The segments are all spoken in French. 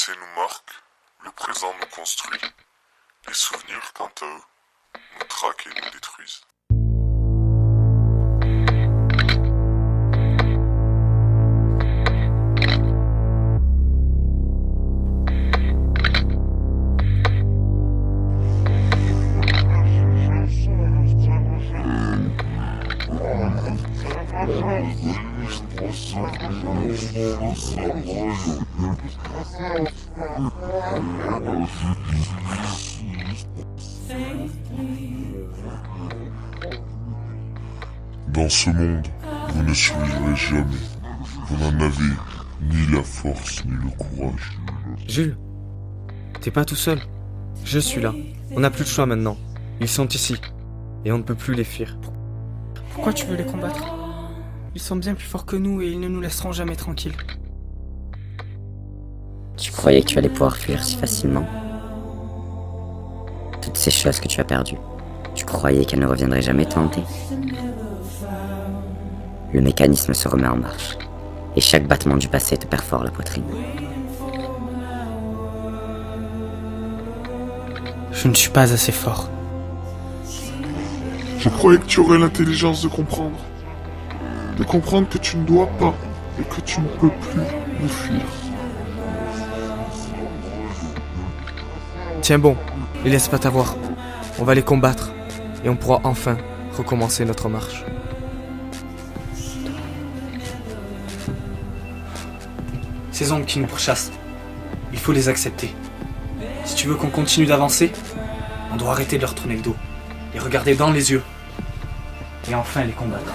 passé nous marque, le présent nous construit. Les souvenirs, quant à eux, nous traquent et nous détruisent. Dans ce monde, vous ne survivrez jamais. Vous n'en avez ni la force ni le courage. Jules, t'es pas tout seul. Je suis là. On n'a plus de choix maintenant. Ils sont ici. Et on ne peut plus les fuir. Pourquoi tu veux les combattre? Ils sont bien plus forts que nous et ils ne nous laisseront jamais tranquilles. Tu croyais que tu allais pouvoir fuir si facilement? Toutes ces choses que tu as perdues, tu croyais qu'elles ne reviendraient jamais te hanter? Le mécanisme se remet en marche, et chaque battement du passé te perfore la poitrine. Je ne suis pas assez fort. Je croyais que tu aurais l'intelligence de comprendre. De comprendre que tu ne dois pas et que tu ne peux plus nous fuir. Tiens bon, les laisse pas t'avoir. On va les combattre. Et on pourra enfin recommencer notre marche. Ces ombres qui nous pourchassent, il faut les accepter. Si tu veux qu'on continue d'avancer, on doit arrêter de leur tourner le dos, les regarder dans les yeux, et enfin les combattre.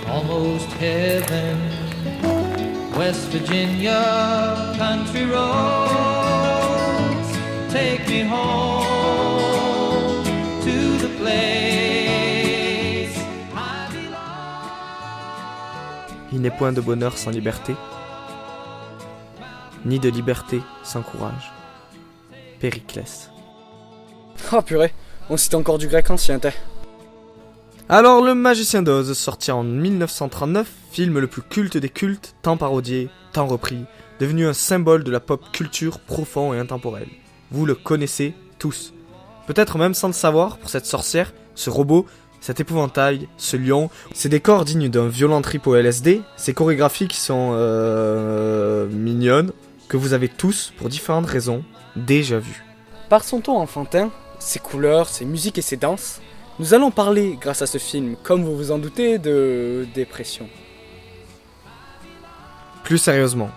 Almost heaven, West Virginia country roads, take me home to the place I belong. Il n'est point de bonheur sans liberté, ni de liberté sans courage. Périclès. Oh purée, on cite encore du grec ancien, t'es. Alors, Le Magicien d'Oz, sorti en 1939, film le plus culte des cultes, tant parodié, tant repris, devenu un symbole de la pop culture profond et intemporel. Vous le connaissez tous. Peut-être même sans le savoir, pour cette sorcière, ce robot, cet épouvantail, ce lion, ces décors dignes d'un violent trip au LSD, ces chorégraphies qui sont mignonnes, que vous avez tous, pour différentes raisons, déjà vues. Par son ton enfantin, ses couleurs, ses musiques et ses danses, nous allons parler, grâce à ce film, comme vous vous en doutez, de dépression. Plus sérieusement,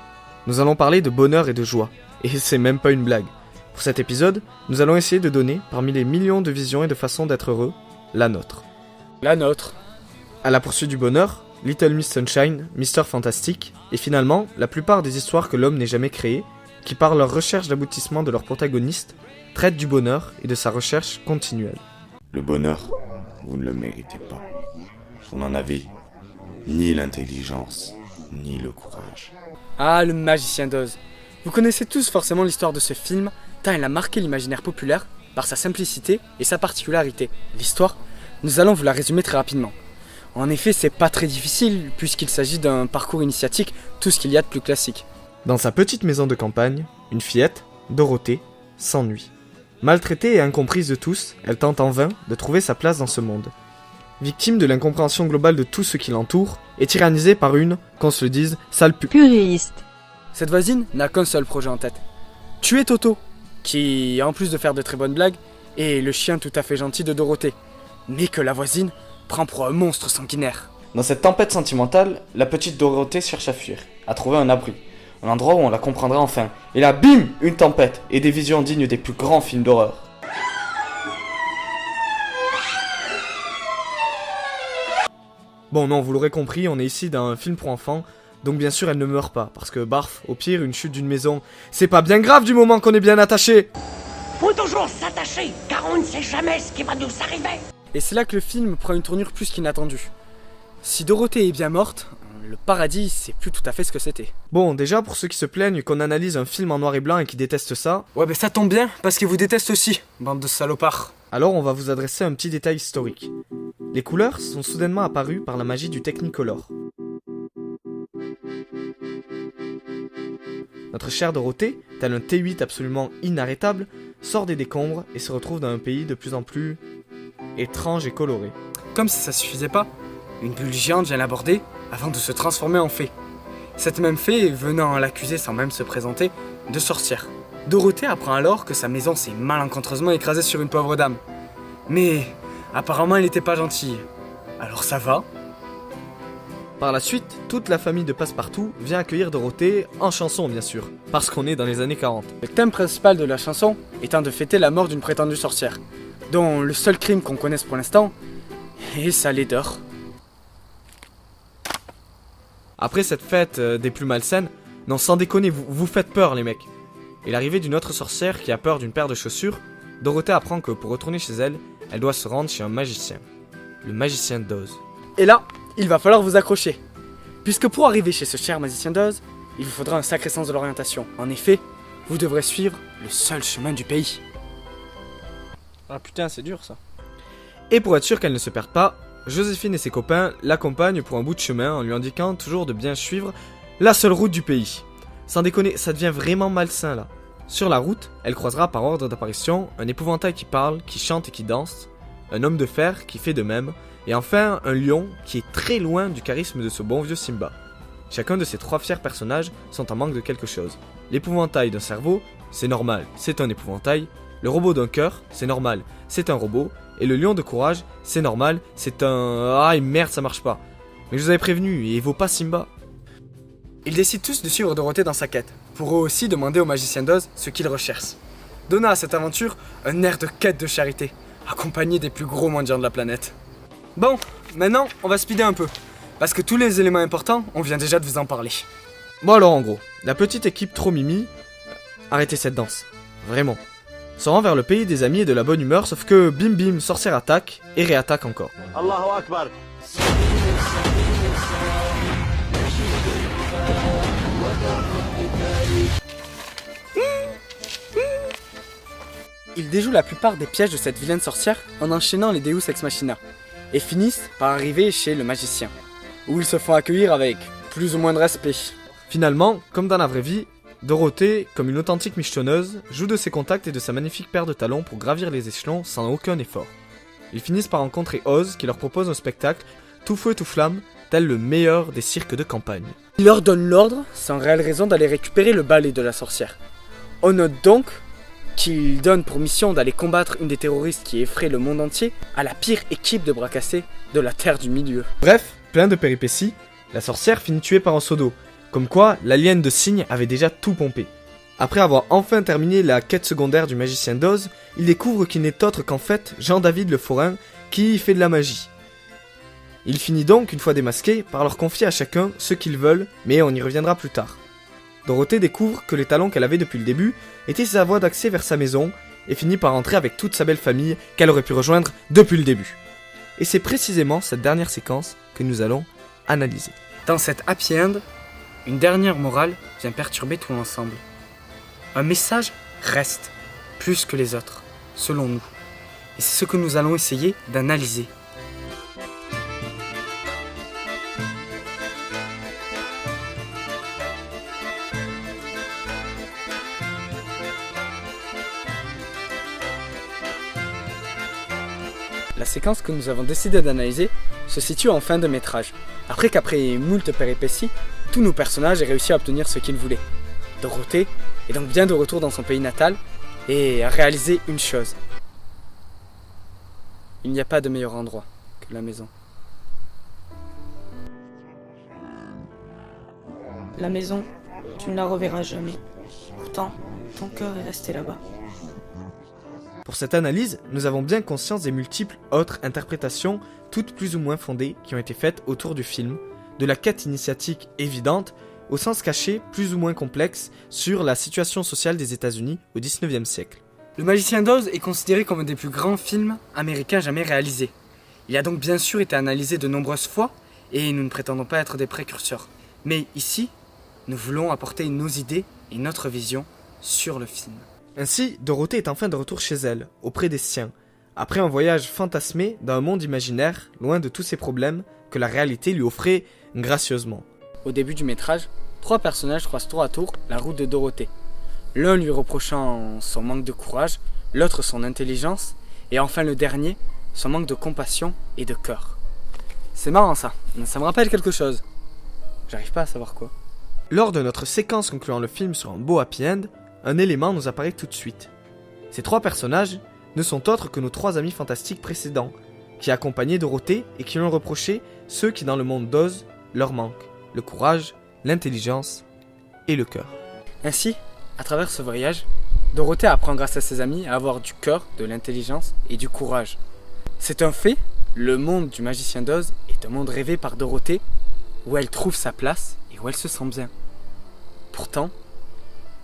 nous allons parler de bonheur et de joie, et c'est même pas une blague. Pour cet épisode, nous allons essayer de donner, parmi les millions de visions et de façons d'être heureux, la nôtre. La nôtre. À la poursuite du bonheur, Little Miss Sunshine, Mr. Fantastic, et finalement, la plupart des histoires que l'homme n'ait jamais créées, qui par leur recherche d'aboutissement de leurs protagonistes, traitent du bonheur et de sa recherche continuelle. Le bonheur, vous ne le méritez pas. Vous n'en avez ni l'intelligence, ni le courage. Ah, Le Magicien d'Oz. Vous connaissez tous forcément l'histoire de ce film, tant elle a marqué l'imaginaire populaire par sa simplicité et sa particularité. L'histoire, nous allons vous la résumer très rapidement. En effet, c'est pas très difficile, puisqu'il s'agit d'un parcours initiatique, tout ce qu'il y a de plus classique. Dans sa petite maison de campagne, une fillette, Dorothée, s'ennuie. Maltraitée et incomprise de tous, elle tente en vain de trouver sa place dans ce monde. Victime de l'incompréhension globale de tout ce qui l'entoure, et tyrannisée par une, qu'on se le dise, sale Puréiste. Cette voisine n'a qu'un seul projet en tête. Tuer Toto, qui, en plus de faire de très bonnes blagues, est le chien tout à fait gentil de Dorothée, mais que la voisine prend pour un monstre sanguinaire. Dans cette tempête sentimentale, la petite Dorothée cherche à fuir, à trouver un abri, un endroit où on la comprendra enfin. Et là, bim, une tempête, et des visions dignes des plus grands films d'horreur. Bon non, vous l'aurez compris, on est ici dans un film pour enfants, donc bien sûr elle ne meurt pas, parce que barf, au pire, une chute d'une maison, c'est pas bien grave du moment qu'on est bien attaché. Faut toujours s'attacher, car on ne sait jamais ce qui va nous arriver. Et c'est là que le film prend une tournure plus qu'inattendue. Si Dorothée est bien morte, le paradis, c'est plus tout à fait ce que c'était. Bon, déjà, pour ceux qui se plaignent qu'on analyse un film en noir et blanc et qui détestent ça... Ouais, ça tombe bien, parce qu'ils vous détestent aussi, bande de salopards. Alors on va vous adresser un petit détail historique. Les couleurs sont soudainement apparues par la magie du Technicolor. Notre chère Dorothée, tel un T8 absolument inarrêtable, sort des décombres et se retrouve dans un pays de plus en plus étrange et coloré. Comme si ça suffisait pas, une bulle géante vient l'aborder avant de se transformer en fée. Cette même fée venant l'accuser sans même se présenter de sorcière. Dorothée apprend alors que sa maison s'est malencontreusement écrasée sur une pauvre dame. Mais apparemment elle n'était pas gentille. Alors ça va. Par la suite, toute la famille de Passepartout vient accueillir Dorothée, en chanson bien sûr, parce qu'on est dans les années 40. Le thème principal de la chanson étant de fêter la mort d'une prétendue sorcière, dont le seul crime qu'on connaisse pour l'instant est sa laideur. Après cette fête des plus malsaines, non sans déconner, vous faites peur les mecs. Et l'arrivée d'une autre sorcière qui a peur d'une paire de chaussures, Dorothée apprend que pour retourner chez elle, elle doit se rendre chez un magicien. Le magicien d'Oz. Et là, il va falloir vous accrocher. Puisque pour arriver chez ce cher magicien d'Oz, il vous faudra un sacré sens de l'orientation. En effet, vous devrez suivre le seul chemin du pays. Ah putain, c'est dur ça. Et pour être sûr qu'elle ne se perde pas, Joséphine et ses copains l'accompagnent pour un bout de chemin en lui indiquant toujours de bien suivre la seule route du pays. Sans déconner, ça devient vraiment malsain là. Sur la route, elle croisera par ordre d'apparition un épouvantail qui parle, qui chante et qui danse, un homme de fer qui fait de même, et enfin un lion qui est très loin du charisme de ce bon vieux Simba. Chacun de ces trois fiers personnages sont en manque de quelque chose. L'épouvantail d'un cerveau, c'est normal, c'est un épouvantail. Le robot d'un cœur, c'est normal, c'est un robot. Et le lion de courage, c'est normal, c'est un... Ah merde, ça marche pas. Mais je vous avais prévenu, et il vaut pas Simba. Ils décident tous de suivre Dorothée dans sa quête, pour eux aussi demander au magicien d'Oz ce qu'il recherche. Donna à cette aventure un air de quête de charité, accompagné des plus gros mendiants de la planète. Bon, maintenant, on va speeder un peu, parce que tous les éléments importants, on vient déjà de vous en parler. Bon alors en gros, la petite équipe trop mimi... Arrêtez cette danse, vraiment. Se rend vers le pays des amis et de la bonne humeur, sauf que bim bim, sorcière attaque, et réattaque encore. Allahu Akbar. Ils déjouent la plupart des pièges de cette vilaine sorcière en enchaînant les Deus Ex Machina, et finissent par arriver chez le magicien, où ils se font accueillir avec plus ou moins de respect. Finalement, comme dans la vraie vie, Dorothée, comme une authentique michetonneuse, joue de ses contacts et de sa magnifique paire de talons pour gravir les échelons sans aucun effort. Ils finissent par rencontrer Oz qui leur propose un spectacle tout feu tout flamme, tel le meilleur des cirques de campagne. Il leur donne l'ordre, sans réelle raison, d'aller récupérer le balai de la sorcière. On note donc qu'il donne pour mission d'aller combattre une des terroristes qui effraie le monde entier à la pire équipe de bras cassés de la Terre du Milieu. Bref, plein de péripéties, la sorcière finit tuée par un seau d'eau. Comme quoi, l'alien de cygne avait déjà tout pompé. Après avoir enfin terminé la quête secondaire du magicien d'Oz, il découvre qu'il n'est autre qu'en fait Jean-David le forain qui fait de la magie. Il finit donc, une fois démasqué, par leur confier à chacun ce qu'ils veulent, mais on y reviendra plus tard. Dorothée découvre que les talons qu'elle avait depuis le début étaient sa voie d'accès vers sa maison, et finit par entrer avec toute sa belle famille qu'elle aurait pu rejoindre depuis le début. Et c'est précisément cette dernière séquence que nous allons analyser. Dans cette happy end, une dernière morale vient perturber tout l'ensemble. Un message reste, plus que les autres, selon nous. Et c'est ce que nous allons essayer d'analyser. La séquence que nous avons décidé d'analyser se situe en fin de métrage, après moult péripéties, tous nos personnages aient réussi à obtenir ce qu'ils voulaient. Dorothée est donc bien de retour dans son pays natal et a réalisé une chose. Il n'y a pas de meilleur endroit que la maison. La maison, tu ne la reverras jamais. Pourtant, ton cœur est resté là-bas. Pour cette analyse, nous avons bien conscience des multiples autres interprétations, toutes plus ou moins fondées, qui ont été faites autour du film, de la quête initiatique évidente, au sens caché plus ou moins complexe, sur la situation sociale des États-Unis au XIXe siècle. Le Magicien d'Oz est considéré comme un des plus grands films américains jamais réalisés. Il a donc bien sûr été analysé de nombreuses fois, et nous ne prétendons pas être des précurseurs. Mais ici, nous voulons apporter nos idées et notre vision sur le film. Ainsi, Dorothée est enfin de retour chez elle, auprès des siens, après un voyage fantasmé dans un monde imaginaire, loin de tous ses problèmes que la réalité lui offrait gracieusement. Au début du métrage, 3 personnages croisent tour à tour la route de Dorothée. L'un lui reprochant son manque de courage, l'autre son intelligence, et enfin le dernier, son manque de compassion et de cœur. C'est marrant ça me rappelle quelque chose. J'arrive pas à savoir quoi. Lors de notre séquence concluant le film sur un beau happy end, un élément nous apparaît tout de suite. Ces 3 personnages ne sont autres que nos 3 amis fantastiques précédents, qui accompagnaient Dorothée et qui lui ont reproché ceux qui dans le monde d'Oz leur manquent, le courage, l'intelligence et le cœur. Ainsi, à travers ce voyage, Dorothée apprend grâce à ses amis à avoir du cœur, de l'intelligence et du courage. C'est un fait, le monde du Magicien d'Oz est un monde rêvé par Dorothée, où elle trouve sa place et où elle se sent bien. Pourtant,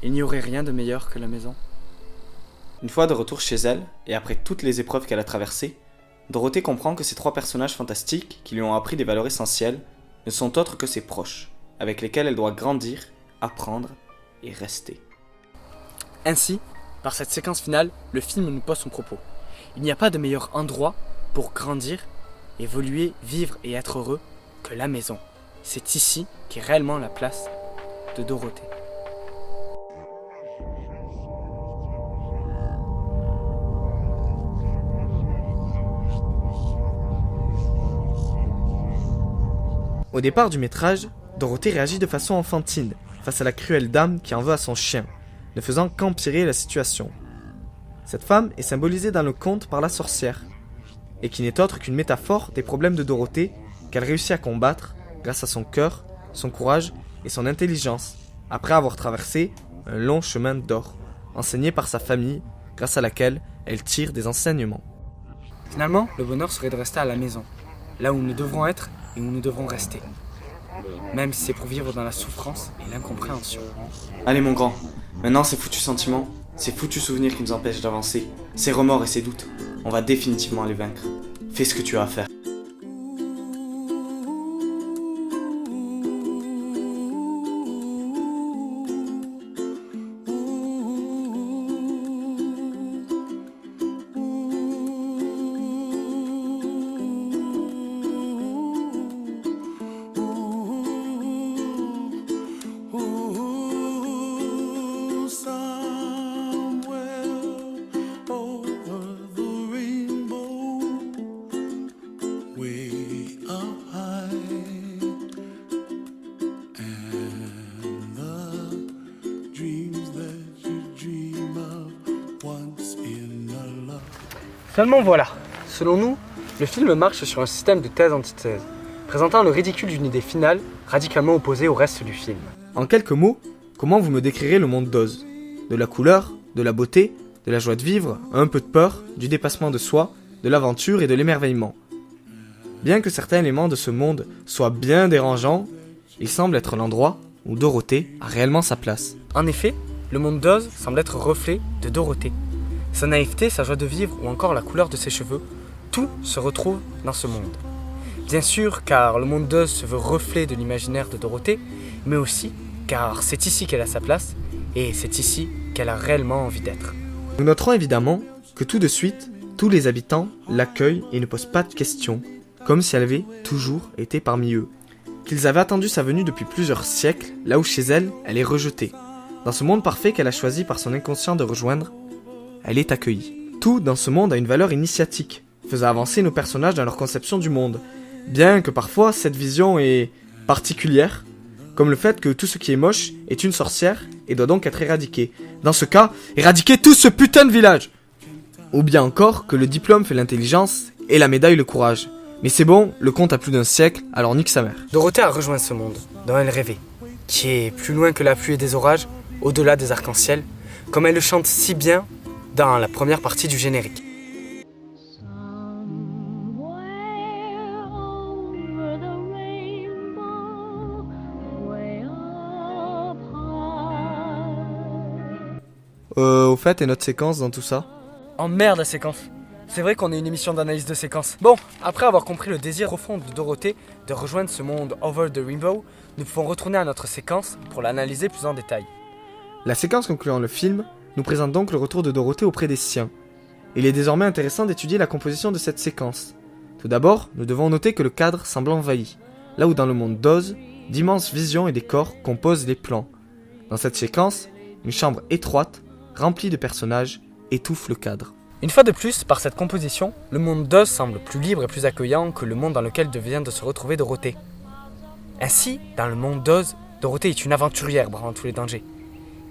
il n'y aurait rien de meilleur que la maison. Une fois de retour chez elle, et après toutes les épreuves qu'elle a traversées, Dorothée comprend que ces 3 personnages fantastiques qui lui ont appris des valeurs essentielles ne sont autres que ses proches, avec lesquels elle doit grandir, apprendre et rester. Ainsi, par cette séquence finale, le film nous pose son propos. Il n'y a pas de meilleur endroit pour grandir, évoluer, vivre et être heureux que la maison. C'est ici qu'est réellement la place de Dorothée. Au départ du métrage, Dorothée réagit de façon enfantine face à la cruelle dame qui en veut à son chien, ne faisant qu'empirer la situation. Cette femme est symbolisée dans le conte par la sorcière, et qui n'est autre qu'une métaphore des problèmes de Dorothée qu'elle réussit à combattre grâce à son cœur, son courage et son intelligence, après avoir traversé un long chemin d'or, enseigné par sa famille, grâce à laquelle elle tire des enseignements. Finalement, le bonheur serait de rester à la maison, là où nous devrons être et où nous devrons rester. Même si c'est pour vivre dans la souffrance et l'incompréhension. Allez mon grand, maintenant ces foutus sentiments, ces foutus souvenirs qui nous empêchent d'avancer, ces remords et ces doutes, on va définitivement les vaincre. Fais ce que tu as à faire. Seulement voilà, selon nous, le film marche sur un système de thèse-antithèse, présentant le ridicule d'une idée finale radicalement opposée au reste du film. En quelques mots, comment vous me décrirez le monde d'Oz ? De la couleur, de la beauté, de la joie de vivre, un peu de peur, du dépassement de soi, de l'aventure et de l'émerveillement. Bien que certains éléments de ce monde soient bien dérangeants, il semble être l'endroit où Dorothée a réellement sa place. En effet, le monde d'Oz semble être reflet de Dorothée. Sa naïveté, sa joie de vivre ou encore la couleur de ses cheveux, tout se retrouve dans ce monde. Bien sûr, car le monde d'Oz se veut reflet de l'imaginaire de Dorothée, mais aussi car c'est ici qu'elle a sa place et c'est ici qu'elle a réellement envie d'être. Nous noterons évidemment que tout de suite, tous les habitants l'accueillent et ne posent pas de questions, comme si elle avait toujours été parmi eux. Qu'ils avaient attendu sa venue depuis plusieurs siècles, là où chez elle, elle est rejetée. Dans ce monde parfait qu'elle a choisi par son inconscient de rejoindre, elle est accueillie. Tout dans ce monde a une valeur initiatique, faisant avancer nos personnages dans leur conception du monde. Bien que parfois cette vision est particulière, comme le fait que tout ce qui est moche est une sorcière et doit donc être éradiqué. Dans ce cas, éradiquer tout ce putain de village! Ou bien encore que le diplôme fait l'intelligence et la médaille le courage. Mais c'est bon, le conte a plus d'un siècle, alors nique sa mère. Dorothée a rejoint ce monde, dont elle rêvait, qui est plus loin que la pluie et des orages, au-delà des arcs-en-ciel, comme elle le chante si bien dans la première partie du générique. Au fait, et notre séquence dans tout ça? Oh merde la séquence. C'est vrai qu'on est une émission d'analyse de séquence. Bon, après avoir compris le désir profond de Dorothée de rejoindre ce monde Over the Rainbow, nous pouvons retourner à notre séquence pour l'analyser plus en détail. La séquence concluant le film nous présente donc le retour de Dorothée auprès des siens. Il est désormais intéressant d'étudier la composition de cette séquence. Tout d'abord, nous devons noter que le cadre semble envahi, là où dans le monde d'Oz, d'immenses visions et décors composent les plans. Dans cette séquence, une chambre étroite, remplie de personnages, étouffe le cadre. Une fois de plus, par cette composition, le monde d'Oz semble plus libre et plus accueillant que le monde dans lequel vient de se retrouver Dorothée. Ainsi, dans le monde d'Oz, Dorothée est une aventurière bravant tous les dangers.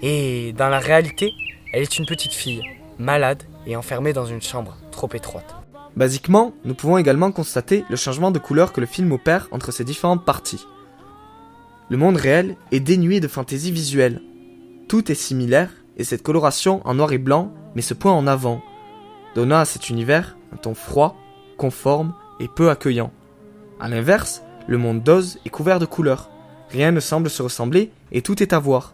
Et dans la réalité, elle est une petite fille, malade et enfermée dans une chambre trop étroite. Basiquement, nous pouvons également constater le changement de couleur que le film opère entre ses différentes parties. Le monde réel est dénué de fantaisie visuelle. Tout est similaire et cette coloration en noir et blanc met ce point en avant, donnant à cet univers un ton froid, conforme et peu accueillant. A l'inverse, le monde d'Oz est couvert de couleurs. Rien ne semble se ressembler et tout est à voir.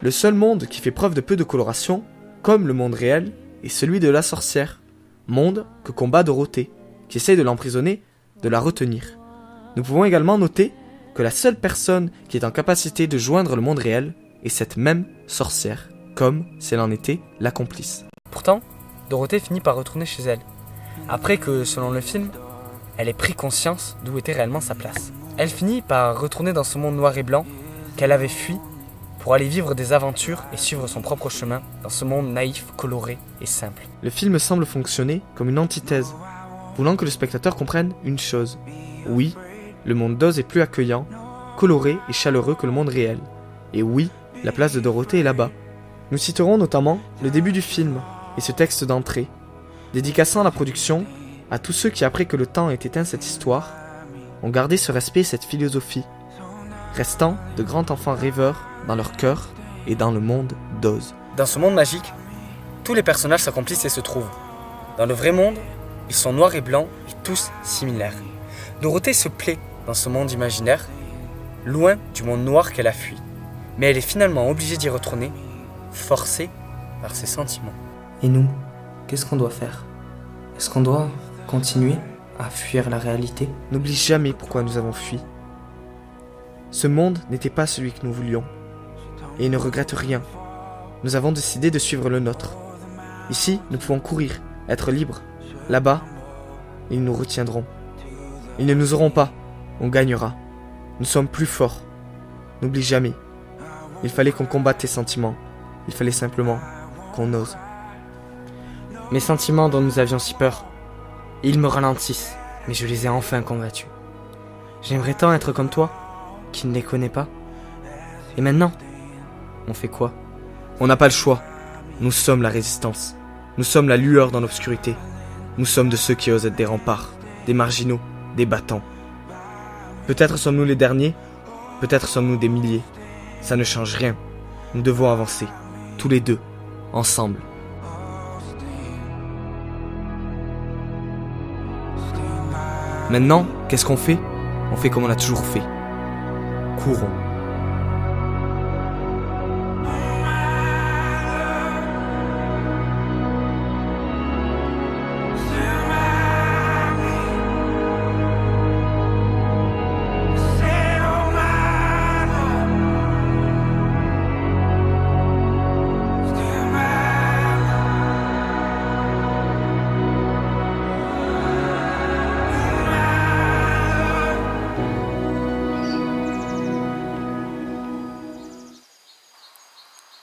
Le seul monde qui fait preuve de peu de coloration, comme le monde réel, est celui de la sorcière. Monde que combat Dorothée, qui essaye de l'emprisonner, de la retenir. Nous pouvons également noter que la seule personne qui est en capacité de joindre le monde réel est cette même sorcière, comme si elle en était la complice. Pourtant, Dorothée finit par retourner chez elle, après que, selon le film, elle ait pris conscience d'où était réellement sa place. Elle finit par retourner dans ce monde noir et blanc qu'elle avait fui pour aller vivre des aventures et suivre son propre chemin dans ce monde naïf, coloré et simple. Le film semble fonctionner comme une antithèse, voulant que le spectateur comprenne une chose. Oui, le monde d'Oz est plus accueillant, coloré et chaleureux que le monde réel. Et oui, la place de Dorothée est là-bas. Nous citerons notamment le début du film et ce texte d'entrée, dédicaçant la production à tous ceux qui, après que le temps ait éteint cette histoire, ont gardé ce respect et cette philosophie, restant de grands enfants rêveurs dans leur cœur et dans le monde d'Oz. Dans ce monde magique, tous les personnages s'accomplissent et se trouvent. Dans le vrai monde, ils sont noirs et blancs et tous similaires. Dorothée se plaît dans ce monde imaginaire, loin du monde noir qu'elle a fui. Mais elle est finalement obligée d'y retourner, forcée par ses sentiments. Et nous, qu'est-ce qu'on doit faire? Est-ce qu'on doit continuer à fuir la réalité? N'oublie jamais pourquoi nous avons fui. Ce monde n'était pas celui que nous voulions. Et ne regrette rien. Nous avons décidé de suivre le nôtre. Ici, nous pouvons courir, être libres. Là-bas, ils nous retiendront. Ils ne nous auront pas. On gagnera. Nous sommes plus forts. N'oublie jamais. Il fallait qu'on combatte tes sentiments. Il fallait simplement qu'on ose. Mes sentiments dont nous avions si peur, ils me ralentissent, mais je les ai enfin combattus. J'aimerais tant être comme toi, qui ne les connais pas. Et maintenant, on fait quoi? On n'a pas le choix. Nous sommes la résistance. Nous sommes la lueur dans l'obscurité. Nous sommes de ceux qui osent être des remparts, des marginaux, des battants. Peut-être sommes-nous les derniers, peut-être sommes-nous des milliers. Ça ne change rien. Nous devons avancer, tous les deux, ensemble. Maintenant, qu'est-ce qu'on fait? On fait comme on a toujours fait. Courons.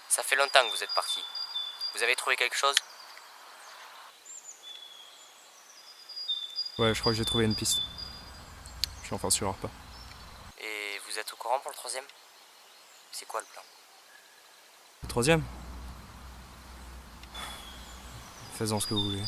Ça fait longtemps que vous êtes partis. Vous avez trouvé quelque chose? Ouais, je crois que j'ai trouvé une piste. Je suis enfin sur leur pas. Et vous êtes au courant pour le troisième? C'est quoi le plan? Le troisième? Faites-en ce que vous voulez.